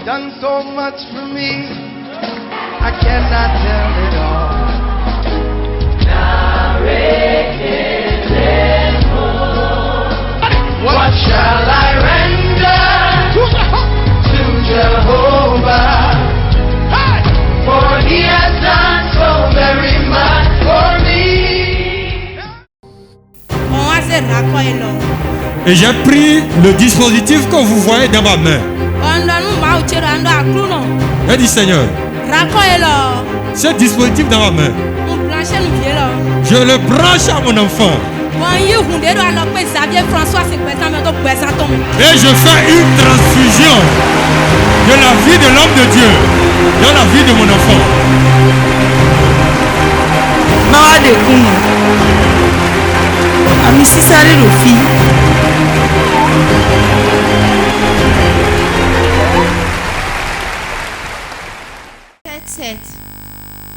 done so much for me, I cannot tell it all. What shall I render to Jehovah? For he has done so very much for me. Et j'ai pris le dispositif que vous voyez dans ma main. J'ai dit Seigneur, ce dispositif dans ma main, je le branche à mon enfant. Et je fais une transfusion de la vie de l'homme de Dieu dans la vie de mon enfant.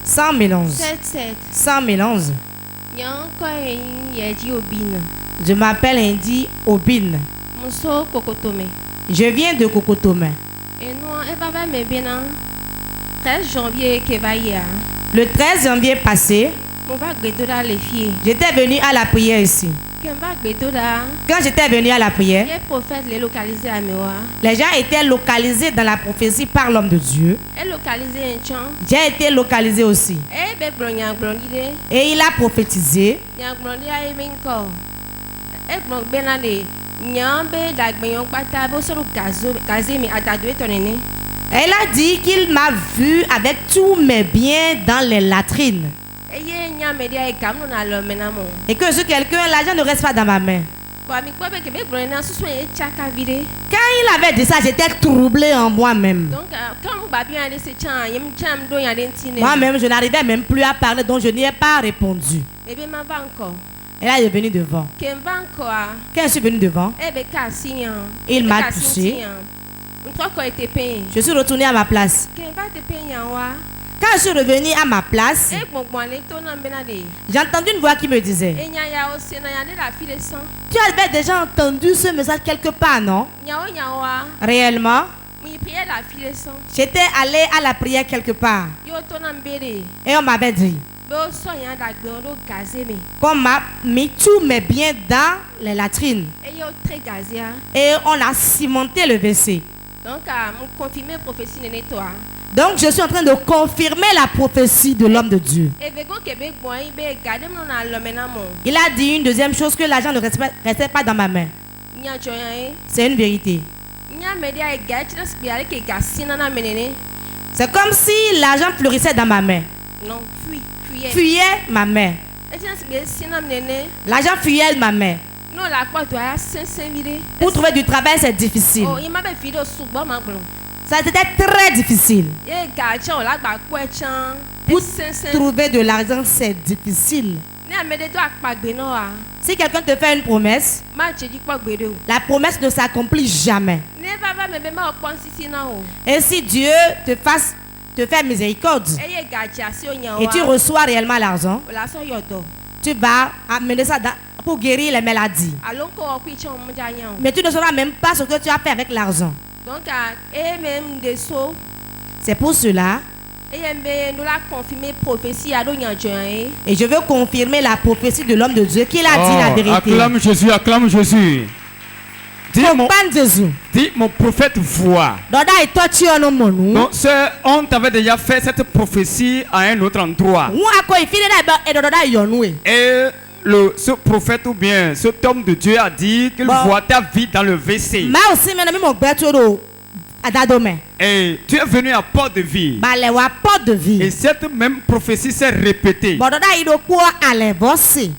Sans mélange. 111. Je m'appelle Indy Obin. Je viens de Kokotome. Le 13 janvier passé, j'étais venu à la prière ici. Quand j'étais venu à la prière, les gens étaient localisés dans la prophétie par l'homme de Dieu. J'ai été localisé aussi. Et il a prophétisé. Elle a dit qu'il m'a vu avec tous mes biens dans les latrines. Et que je suis quelqu'un, l'argent ne reste pas dans ma main. Quand il avait dit ça, j'étais troublé en moi-même. Moi-même, je n'arrivais même plus à parler, donc je n'y ai pas répondu. Elle est venue devant. Quand je suis venu devant, il m'a touché. Je suis retourné à ma place. Quand je suis revenu à ma place, j'ai entendu une voix qui me disait: tu avais déjà entendu ce message quelque part, non? Réellement, j'étais allé à la prière quelque part. Et on m'avait dit qu'on m'a mis tous mes biens dans les latrines. Et on a cimenté le WC. Donc je suis en train de confirmer la prophétie de l'homme de Dieu. Il a dit une deuxième chose, que l'argent ne restait pas dans ma main. C'est une vérité. C'est comme si l'argent fleurissait dans ma main. Non, fuyait ma main. L'argent fuyait ma main. Pour trouver du travail, c'est difficile. Ça c'était très difficile. Pour trouver de l'argent, c'est difficile. Si quelqu'un te fait une promesse, la promesse ne s'accomplit jamais. Et si Dieu te fait miséricorde et tu reçois réellement l'argent, tu vas amener ça pour guérir les maladies. Mais tu ne sauras même pas ce que tu as fait avec l'argent. C'est pour cela. Et je veux confirmer la prophétie de l'homme de Dieu qu'il a dit la vérité. Acclame Jésus, acclame Jésus. Dis mon prophète voit. Donc, on t'avait déjà fait cette prophétie à un autre endroit. Et ce prophète ou bien cet homme de Dieu a dit qu'il voit ta vie dans le WC. Et tu es venu à Port de Vie. Et cette même prophétie s'est répétée.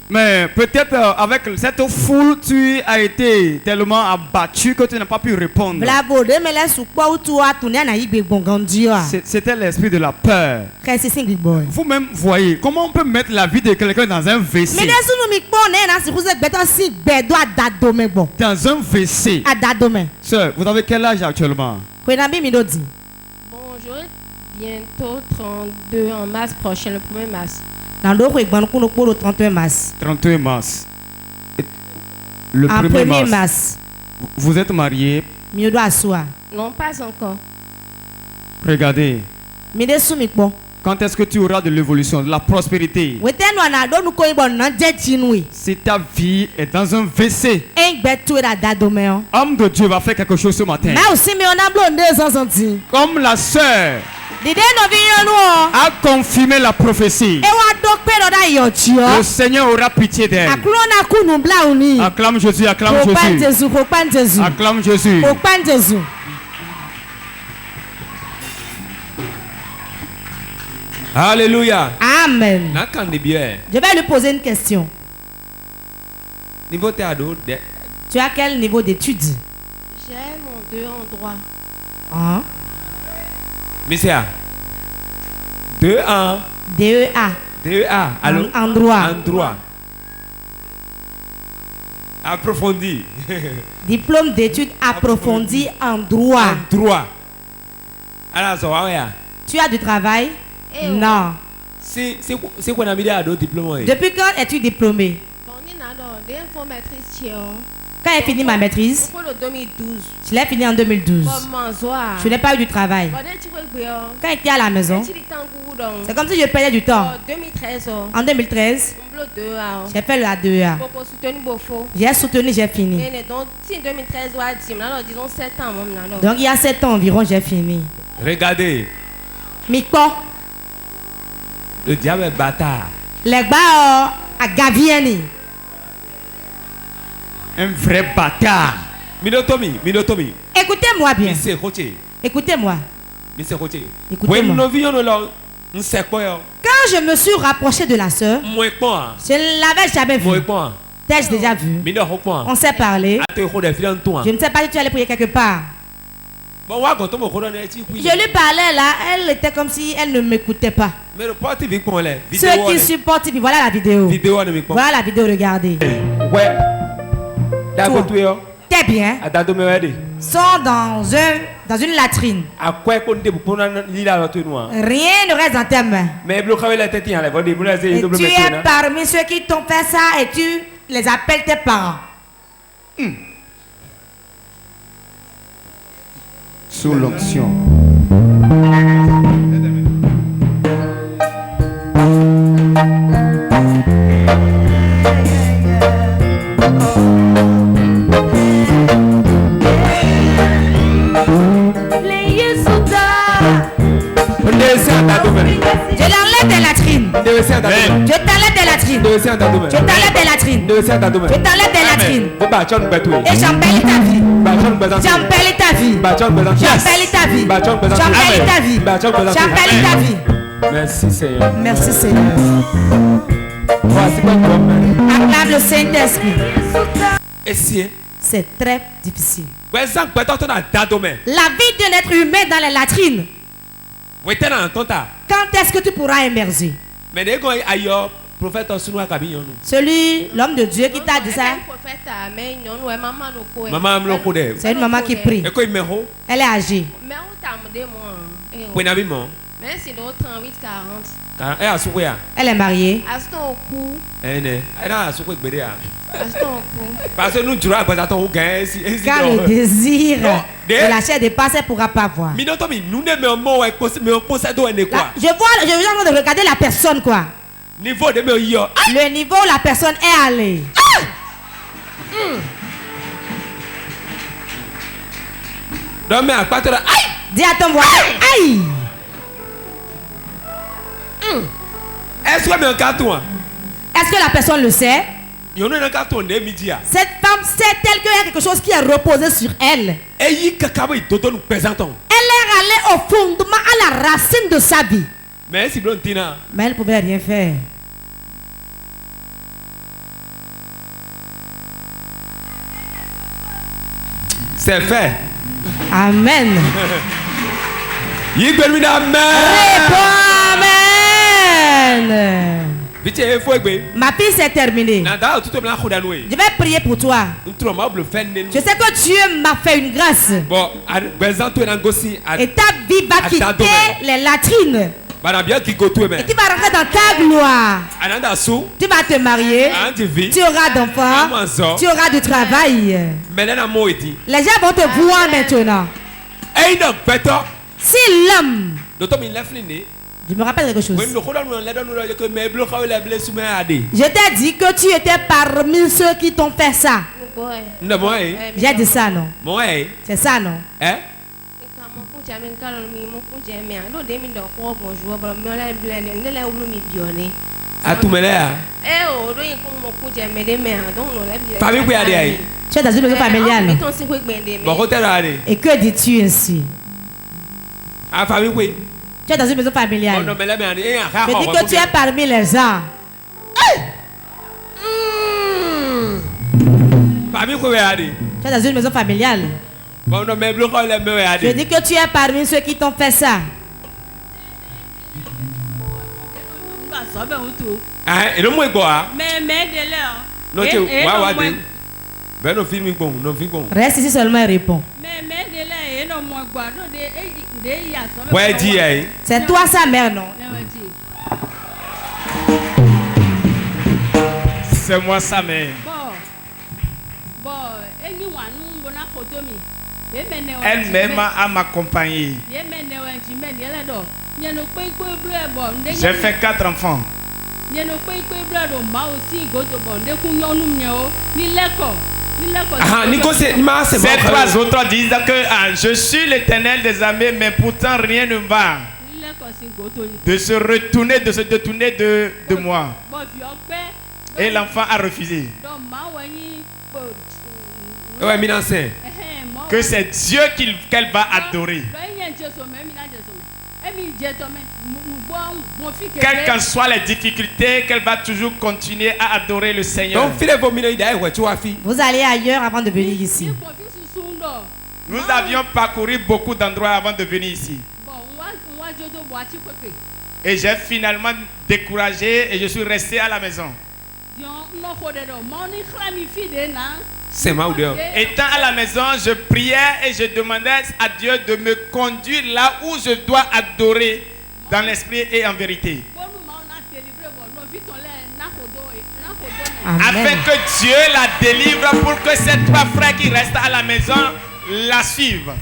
Mais peut-être avec cette foule, tu as été tellement abattu que tu n'as pas pu répondre. C'était l'esprit de la peur. Vous-même voyez comment on peut mettre la vie de quelqu'un dans un WC. Dans un WC. Sœur, vous avez quel âge actuellement? Bon, j'aurai bientôt 32 en mars prochain, le 1er mars. 31 mars. Le 1er mars. Vous êtes marié? Non, pas encore. Regardez. Quand est-ce que tu auras de l'évolution, de la prospérité? Si ta vie est dans un WC, homme de Dieu va faire quelque chose ce matin. Comme la sœur a confirmé la prophétie, le Seigneur aura pitié d'elle. Acclame Jésus, acclame Jésus. Acclame Jésus. Alléluia. Amen. Je vais lui poser une question. Niveau tu as quel niveau d'études? J'ai mon 2 en droit. Hein? Monsieur, 2A. DEA. DEA. Allô? En droit. En droit. Approfondi. Diplôme d'études approfondies en droit. En droit. Alors, ça va, yeah. Tu as du travail? Non. C'est quoi la vidéo de diplôme? Depuis quand es-tu diplômé? Quand j'ai fini ma maîtrise? Je l'ai fini en 2012. Je n'ai pas eu du travail. Quand j'étais à la maison, c'est comme si je perdais du temps. En 2013, j'ai fait la 2A. J'ai soutenu, j'ai fini. Donc il y a 7 ans environ, j'ai fini. Regardez. Miko. Le diable est bâtard. Les gars à Gavieni. Un vrai bâtard. Minotomi. Écoutez-moi bien. Écoutez-moi. Écoutez-moi. Quand je me suis rapproché de la sœur, je ne l'avais jamais vue. T'ai-je déjà vu? On s'est parlé. Je ne sais pas si tu allais prier quelque part. Je lui parlais là, elle était comme si elle ne m'écoutait pas. Ceux qui supportent TV, voilà la vidéo. Voilà la vidéo, regardez. T'es bien. Sont dans une latrine. Rien ne reste dans tes mains. Et tu es parmi ceux qui t'ont fait ça et tu les appelles tes parents. Sous l'onction. Je l'enlève des latrines. Je t'enlève des latrines. Je t'enlève des latrines. Je t'enlève des latrines. Et j'embellis ta vie. J'embellis ta vie. J'embellis ta vie. J'embellis ta vie. J'embellis ta vie. Merci Seigneur. Merci Seigneur. Acclame le Saint-Esprit. C'est très difficile. La vie d'un être humain dans les latrines. Quand est-ce que tu pourras émerger? Celui, l'homme de Dieu qui t'a dit ça. C'est une maman qui prie. Elle est âgée. Elle est mariée. Parce que nous quand le désir de la chair dépasse, elle ne pourra pas voir. Je vois, je viens de regarder la personne quoi. Le niveau où la personne est allée. Dis à ton voisin, aïe. Est-ce que la personne le sait? Cette femme sait-elle qu'il y a quelque chose qui est reposé sur elle? Elle est allée au fondement, à la racine de sa vie. Mais elle ne pouvait rien faire. C'est fait. Amen. Réponds amen. Ma fille, c'est terminé. Je vais prier pour toi. Je sais que Dieu m'a fait une grâce. Et ta vie va quitter les latrines. Et tu vas rentrer dans ta gloire. Tu vas te marier. Tu auras d'enfants. Tu auras du travail. Les gens vont te voir maintenant. Si l'homme, je me rappelle quelque chose. Je t'ai dit que tu étais parmi ceux qui t'ont fait ça. J'ai dit ça, non? C'est ça, non? Tu es dans une maison familiale. Et que dis-tu ainsi? Tu es dans une maison familiale. Je dis que tu es parmi les gens. Tu es dans une maison familiale. Je dis que tu es parmi ceux qui t'ont fait ça. Reste ici seulement et réponds. C'est toi sa mère, non? C'est moi sa mère. Elle-même à m'accompagner. J'ai fait 4 enfants. Ces 3 autres disent que je suis l'Éternel des armées, mais pourtant rien ne va. De se retourner, de se détourner de moi. Et l'enfant a refusé. Que c'est Dieu qu'elle va adorer. Quelles qu'en soient les difficultés, qu'elle va toujours continuer à adorer le Seigneur. Vous allez ailleurs avant de venir ici. Nous avions parcouru beaucoup d'endroits avant de venir ici. Et j'ai finalement découragé et je suis resté à la maison. Étant à la maison, je priais et je demandais à Dieu de me conduire là où je dois adorer dans l'esprit et en vérité. Amen. Afin que Dieu la délivre pour que ces 3 frères qui restent à la maison la suivent.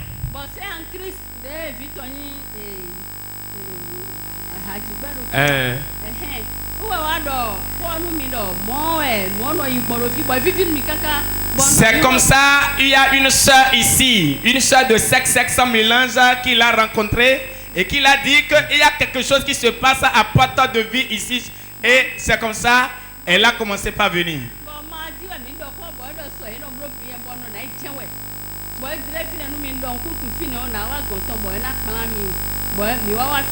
C'est comme ça, il y a une soeur ici, une soeur de sexe sans mélange qui l'a rencontrée et qui l'a dit qu'il y a quelque chose qui se passe à porte de vie ici. Et c'est comme ça, elle a commencé par venir.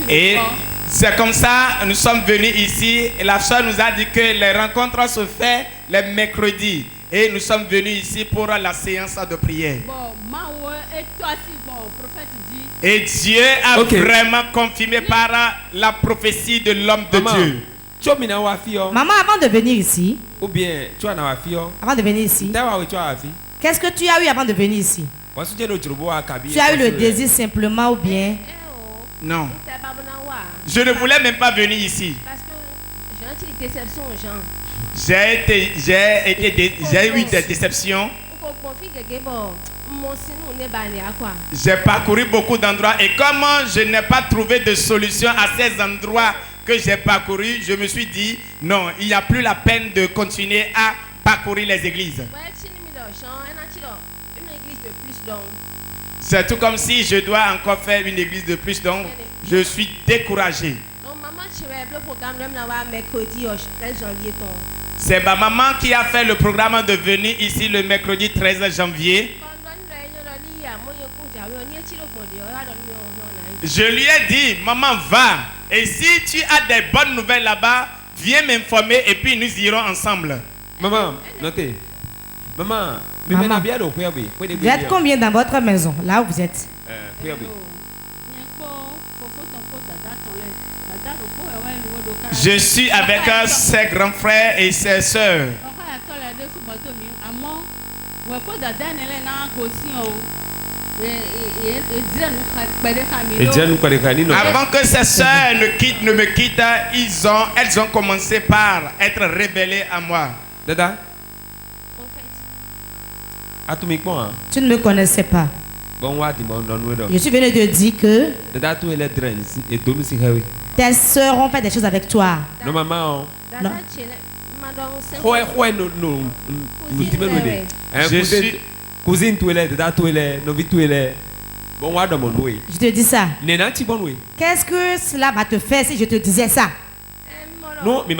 Et c'est comme ça, nous sommes venus ici et la soeur nous a dit que les rencontres se font les mercredis. Et nous sommes venus ici pour la séance de prière. Et Dieu a vraiment confirmé par la prophétie de l'homme de Dieu. Maman, avant de venir ici, avant de venir ici, qu'est-ce que tu as eu avant de venir ici? Tu as eu le désir simplement ou bien? Non. Je ne voulais même pas venir ici. J'ai eu des déceptions. J'ai parcouru beaucoup d'endroits et comme je n'ai pas trouvé de solution à ces endroits que j'ai parcourus, je me suis dit non, il n'y a plus la peine de continuer à parcourir les églises. C'est tout comme si je dois encore faire une église de plus, donc je suis découragé. C'est ma maman qui a fait le programme de venir ici le mercredi 13 janvier. Je lui ai dit, maman, va. Et si tu as des bonnes nouvelles là-bas, viens m'informer et puis nous irons ensemble. Maman, notez. Maman, vous êtes combien dans votre maison, là où vous êtes? Je suis avec ses grands frères et ses sœurs. Avant que ces sœurs ne me quittent, elles ont commencé par être rebellées à moi. Tu ne me connaissais pas. Je suis venu te dire que tes sœurs ont fait des choses avec toi. Non. Je suis cousine je te dis ça. Qu'est-ce que cela va te faire si je te disais ça? Non, mais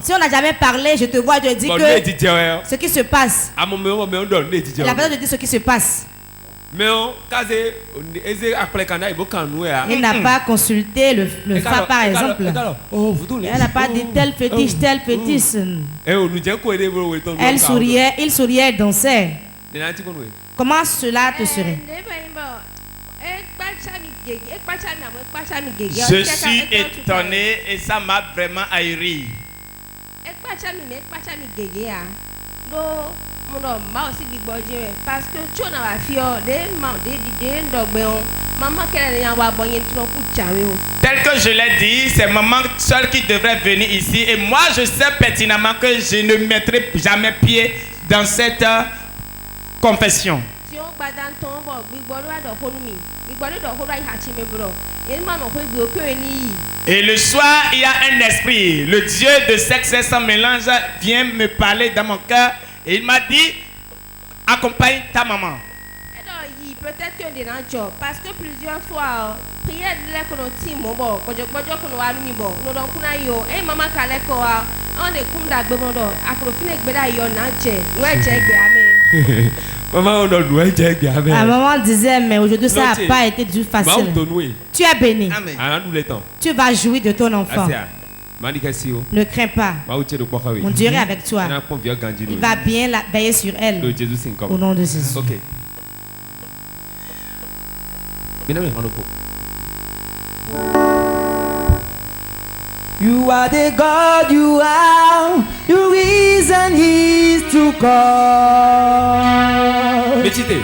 si on n'a jamais parlé, je te vois, je te dis que ce qui se passe. La personne te dit ce qui se passe. Il n'a pas consulté le phare par exemple. Elle n'a pas dit tel fétiche. Il souriait, elle dansait. Comment cela te serait? Je suis étonné et ça m'a vraiment ahuri. Parce que tu n'as tel que je l'ai dit, c'est maman seule qui devrait venir ici. Et moi, je sais pertinemment que je ne mettrai jamais pied dans cette confession. Et le soir, il y a un esprit, le Dieu de sexe sans mélange vient me parler dans mon cœur et il m'a dit, accompagne ta maman. Peut-être que les gens, parce que plusieurs fois, prière de l'économie, quand je maman on est comme d'abord, maman disait, mais aujourd'hui ça n'a pas été du facile. Tu es béni. Tu vas jouir de ton enfant. Ne crains pas. On dirait avec toi. Il va bien veiller sur elle. Au nom de Jésus. Ok. You are the God, you are. Your reason is to come. Méditez.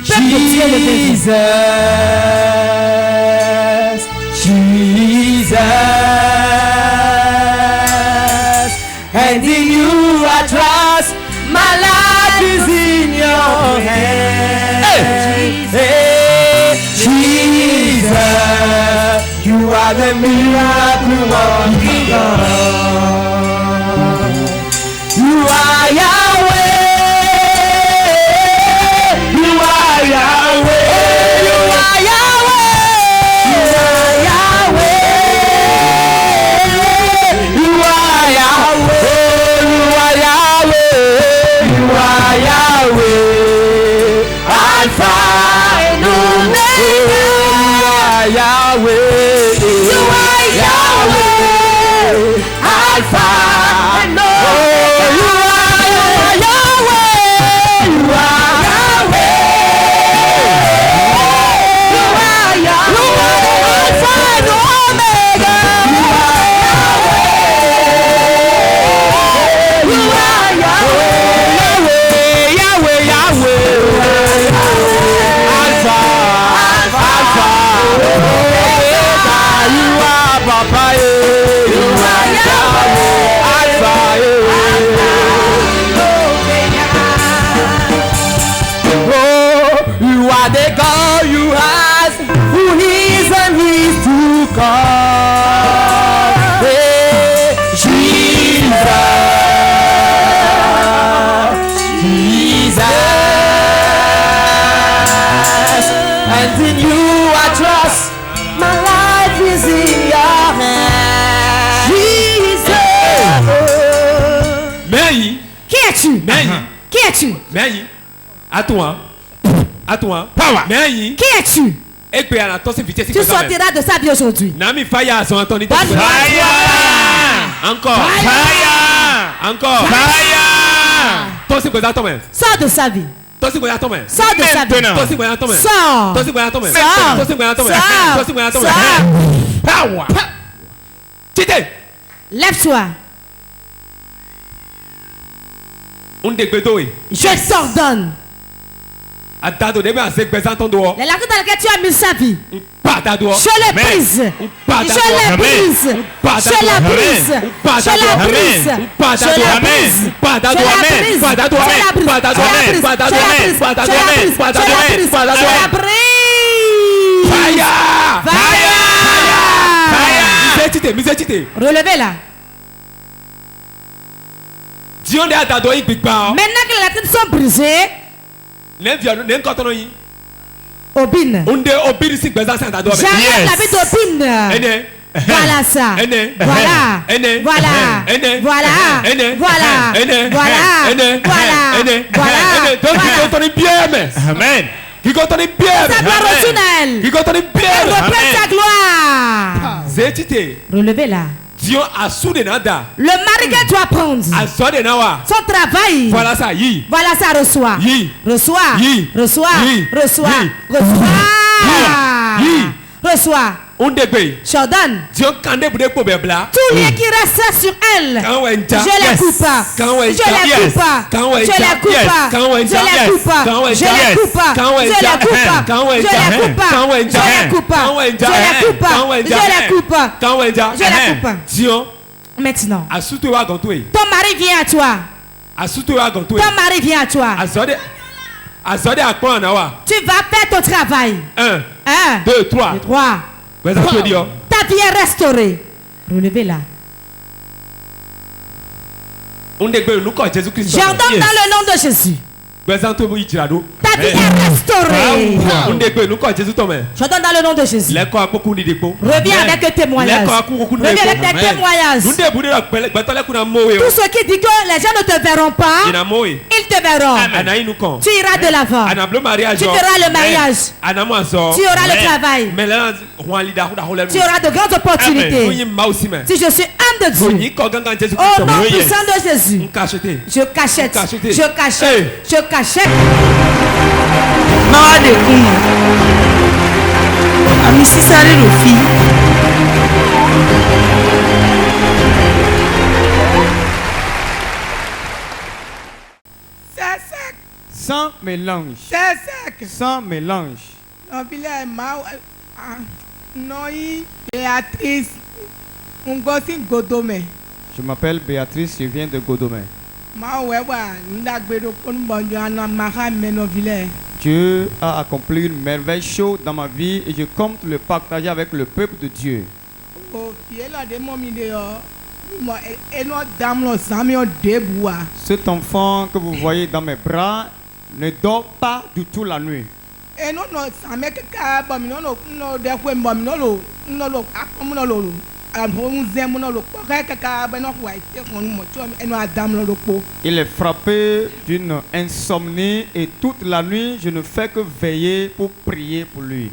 Jesus, Jesus, and in you I trust. My life is in your hands. Hey, Jesus, you are the miracle working God. You are Yahweh. You are Yahweh. You are Yahweh. You are Yahweh. You are Yahweh. You are Yahweh. Alpha and Omega. Yahweh, you are Yahweh, Alpha and Omega. You are Yahweh, you are Yahweh, you are Yahweh, Alpha and Omega. You are Yahweh, Yahweh, Yahweh, Alpha. You are Papa, you are Yahweh, Alpha, oh, you are the God you has, who is and is to come. Hey, Jesus, and in you I trust. My life is in your hands. Jesus. Mei. Qui es-tu? Mei. Qui es-tu? Mei. À toi. Power. Mei. Qui es-tu? Tu sortiras de sa vie aujourd'hui. Nami fire son Anthony. Fire. Encore. Fire. Encore. Fire. Sors de sa vie. Sors de sa vie. Sors. Power. Lève-toi. Je t'ordonne. Les lacunes dans lesquelles tu as mis sa vie, je les brise. Je les brise. Je la brise. Je la brise. Je la brise. Relevez là. Maintenant que les lacunes sont brisées, Obine. J'arrête la vie d'Obine. Voilà ça. Voilà. Voilà. Voilà. Voilà. Voilà. Voilà. Amen. Sa gloire retourne. Reprends ta gloire. Relevez là. Le mari que tu vas prendre, son travail, voilà ça, reçoit. Reçoit. Jordan, tout lien qui reste sur elle, je les coupe. Maintenant, ton mari vient à toi. Ton mari vient à toi. Tu vas faire ton travail. 1, 2, 3. Ta vie est restaurée. Relevez là. J'entends dans le nom de Jésus. Ta vie est restaurée. J'entends dans le nom de Jésus. Reviens avec tes témoignages. Reviens avec tes témoignages. Tout ce qui dit que les gens ne te verront pas, ils te verront. Tu iras de l'avant. Tu feras le mariage. Tu auras le travail. Tu auras de grandes opportunités. Si je suis homme de Dieu, au nom puissant de Jésus, je cachette. Je cachette. Mawa de kuma amisisari rufi sans mélange. Sans mélange. Je m'appelle Béatrice, je viens de Godomé. Dieu a accompli une merveille chaude dans ma vie et je compte le partager avec le peuple de Dieu. Cet enfant que vous voyez dans mes bras ne dort pas du tout la nuit. Il est frappé d'une insomnie et toute la nuit je ne fais que veiller pour prier pour lui.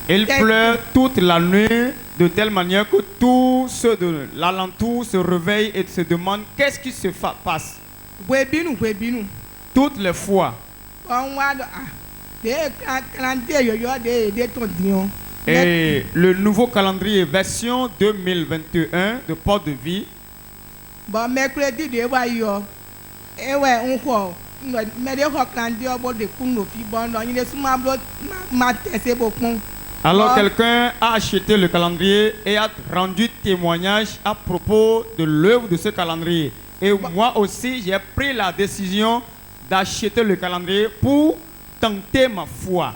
Il pleure toute la nuit de telle manière que tous ceux de l'alentour se réveillent et se demandent qu'est-ce qui se passe. Toutes les fois. Et le nouveau calendrier version 2021 de Porte de Vie. Alors quelqu'un a acheté le calendrier et a rendu témoignage à propos de l'œuvre de ce calendrier. Et moi aussi j'ai pris la décision d'acheter le calendrier pour tenter ma foi.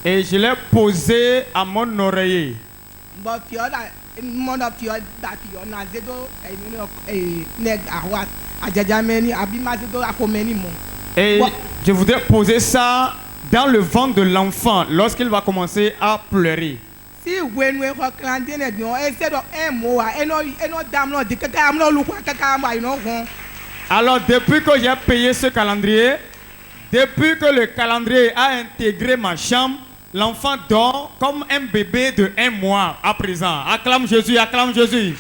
Et je l'ai posé à mon oreiller. Et je voudrais poser ça dans le ventre de l'enfant lorsqu'il va commencer à pleurer. Alors depuis que j'ai payé ce calendrier, depuis que le calendrier a intégré ma chambre, l'enfant dort comme un bébé de 1 mois à présent. Acclame Jésus, acclame Jésus.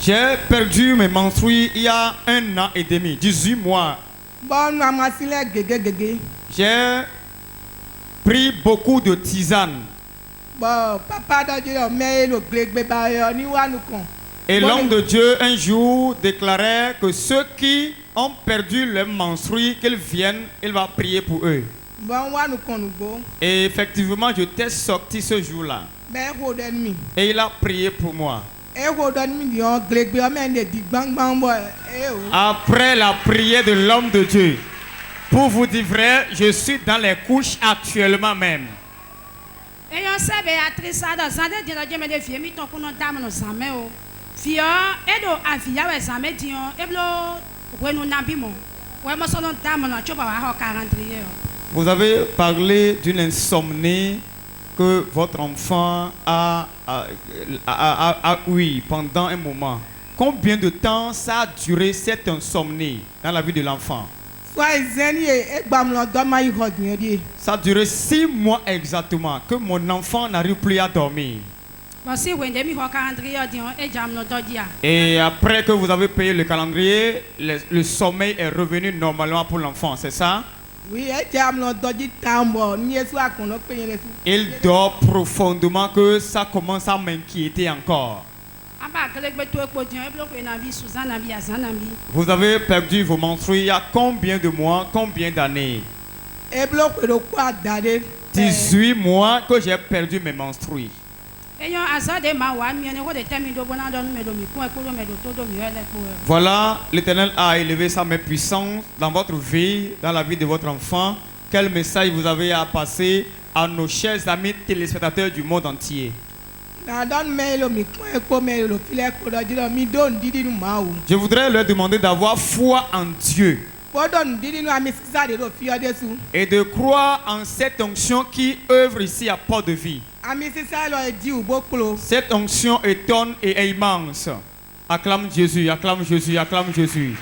J'ai perdu mes menstrues il y a 1 an et demi, 18 mois. J'ai pris beaucoup de tisanes. Et l'homme de Dieu un jour déclarait que ceux qui ont perdu leurs menstrues, qu'ils viennent, il va prier pour eux. Et effectivement, je t'ai sorti ce jour-là. Et il a prié pour moi. Après la prière de l'homme de Dieu, pour vous dire vrai, je suis dans les couches actuellement même. Vous avez parlé d'une insomnie que votre enfant a eu pendant un moment. Combien de temps ça a duré cette insomnie dans la vie de l'enfant? Ça a duré 6 mois exactement que mon enfant n'arrive plus à dormir. Et après que vous avez payé le calendrier, le sommeil est revenu normalement pour l'enfant, c'est ça? Oui, il dort profondément que ça commence à m'inquiéter encore. Vous avez perdu vos menstrues il y a combien de mois, combien d'années? 18 mois que j'ai perdu mes menstrues. Voilà, l'Éternel a élevé sa main puissante dans votre vie, dans la vie de votre enfant. Quel message vous avez à passer à nos chers amis téléspectateurs du monde entier? Je voudrais leur demander d'avoir foi en Dieu et de croire en cette onction qui œuvre ici à Port de Vie. Cette onction étonne et est immense. Acclame Jésus, acclame Jésus, acclame Jésus.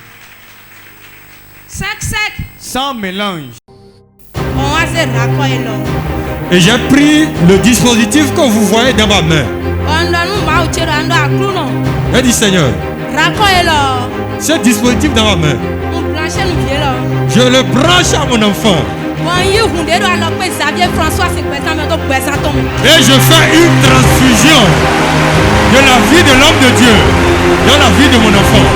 Sans mélange. Et j'ai pris le dispositif que vous voyez dans ma main. J'ai dit Seigneur, ce dispositif dans ma main, je le branche à mon enfant. Et je fais une transfusion de la vie de l'homme de Dieu dans la vie de mon enfant.